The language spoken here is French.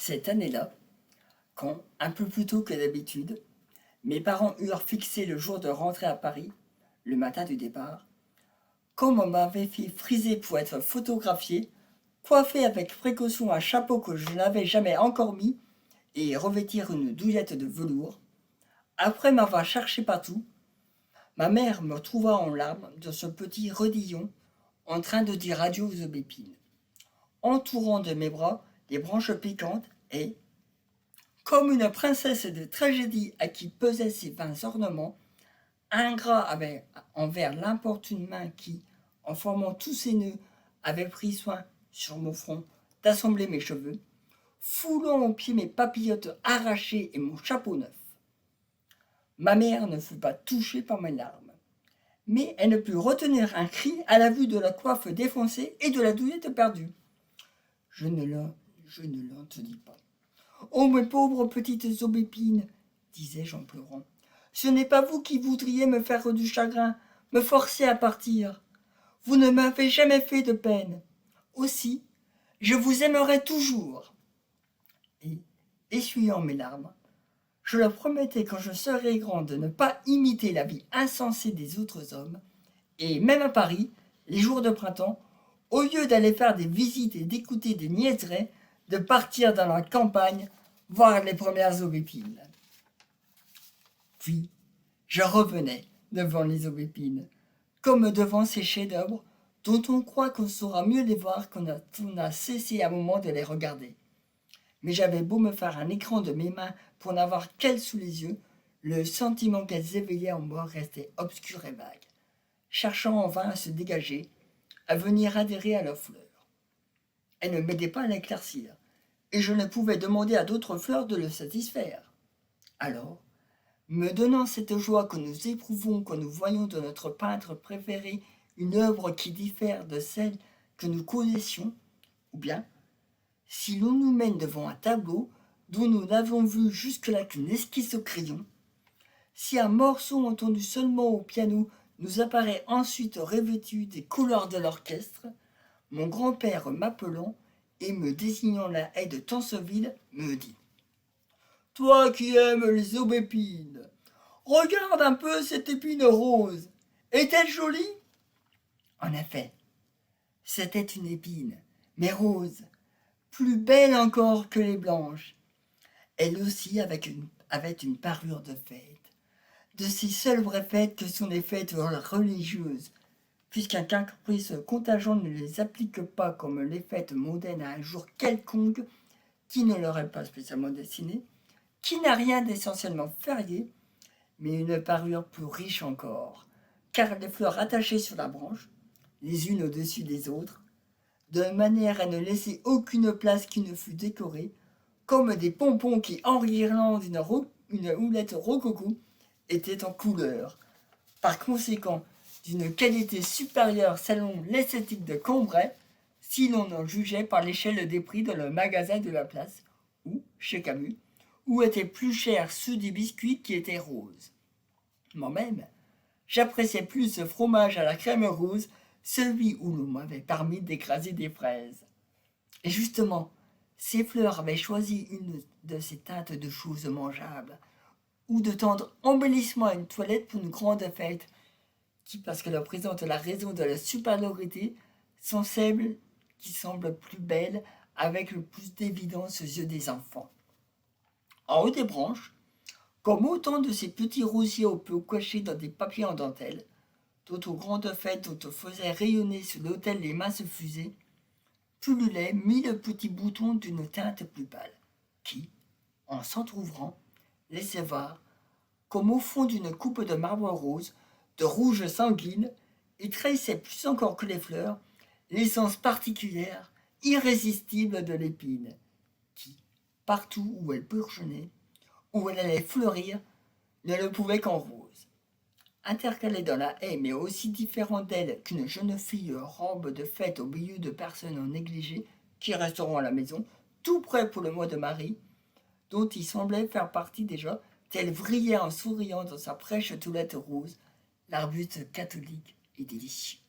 Cette année-là, quand, un peu plus tôt que d'habitude, mes parents eurent fixé le jour de rentrée à Paris, le matin du départ, comme on m'avait fait friser pour être photographié, coiffer avec précaution un chapeau que je n'avais jamais encore mis et revêtir une douillette de velours, après m'avoir cherché partout, ma mère me trouva en larmes dans ce petit redillon en train de dire adieu aux aubépines, entourant de mes bras des branches piquantes et, comme une princesse de tragédie à qui pesaient ses vains ornements, ingrat envers l'importune main qui, en formant tous ses nœuds, avait pris soin, sur mon front, d'assembler mes cheveux, foulant aux pieds mes papillotes arrachées et mon chapeau neuf. Ma mère ne fut pas touchée par mes larmes, mais elle ne put retenir un cri à la vue de la coiffe défoncée et de la douillette perdue. Je ne l'entendis pas. Oh, mes pauvres petites aubépines, disais-je en pleurant, ce n'est pas vous qui voudriez me faire du chagrin, me forcer à partir. Vous ne m'avez jamais fait de peine. Aussi, je vous aimerai toujours. Et, essuyant mes larmes, je leur promettais quand je serais grande de ne pas imiter la vie insensée des autres hommes, et même à Paris, les jours de printemps, au lieu d'aller faire des visites et d'écouter des niaiseries, de partir dans la campagne voir les premières aubépines. Puis, je revenais devant les aubépines, comme devant ces chefs-d'œuvre dont on croit qu'on saura mieux les voir qu'on a cessé un moment de les regarder. Mais j'avais beau me faire un écran de mes mains pour n'avoir qu'elles sous les yeux, le sentiment qu'elles éveillaient en moi restait obscur et vague, cherchant en vain à se dégager, à venir adhérer à leurs fleurs. Elles ne m'aidaient pas à l'éclaircir, et je ne pouvais demander à d'autres fleurs de le satisfaire. Alors, me donnant cette joie que nous éprouvons quand nous voyons de notre peintre préféré une œuvre qui diffère de celle que nous connaissions, ou bien, si l'on nous mène devant un tableau dont nous n'avons vu jusque-là qu'une esquisse au crayon, si un morceau entendu seulement au piano nous apparaît ensuite revêtu des couleurs de l'orchestre, mon grand-père m'appelant et me désignant la haie de Tansonville, me dit « Toi qui aimes les aubépines, regarde un peu cette épine rose. Est-elle jolie ?» En effet, c'était une épine, mais rose, plus belle encore que les blanches. Elle aussi avait une parure de fête, de ces seules vraies fêtes que sont les fêtes religieuses, puisqu'un caprice contingent ne les applique pas comme les fêtes mondaines à un jour quelconque qui ne leur est pas spécialement destiné, qui n'a rien d'essentiellement férié, mais une parure plus riche encore, car les fleurs attachées sur la branche, les unes au-dessus des autres, de manière à ne laisser aucune place qui ne fût décorée, comme des pompons qui environnent une houlette rococo, étaient en couleur. Par conséquent, d'une qualité supérieure selon l'esthétique de Cambrai, si l'on en jugeait par l'échelle des prix dans le magasin de la place, ou, chez Camus, où étaient plus chers ceux des biscuits qui étaient roses. Moi-même, j'appréciais plus ce fromage à la crème rose, celui où l'on m'avait permis d'écraser des fraises. Et justement, ces fleurs avaient choisi une de ces teintes de choses mangeables, ou de tendre embellissement à une toilette pour une grande fête, qui, parce qu'elle représente la raison de la supériorité, sont celles qui semblent plus belles avec le plus d'évidence aux yeux des enfants. En haut des branches, comme autant de ces petits rosiers au peu cachés dans des papiers en dentelle, dont aux grandes fêtes dont on faisait rayonner sur l'autel les minces fusées, pullulaient 1000 petits boutons d'une teinte plus pâle, qui, en s'entr'ouvrant, laissaient voir, comme au fond d'une coupe de marbre rose, de rouge sanguine, et trahissaient plus encore que les fleurs, l'essence particulière, irrésistible de l'épine, qui, partout où elle bourgeonnait, où elle allait fleurir, ne le pouvait qu'en rose. Intercalée dans la haie, mais aussi différente d'elle qu'une jeune fille robe de fête au milieu de personnes en négligé qui resteront à la maison, tout prêt pour le mois de Marie, dont il semblait faire partie déjà, tel vrillait en souriant dans sa fraîche toilette rose, l'arbuste catholique et délicieux.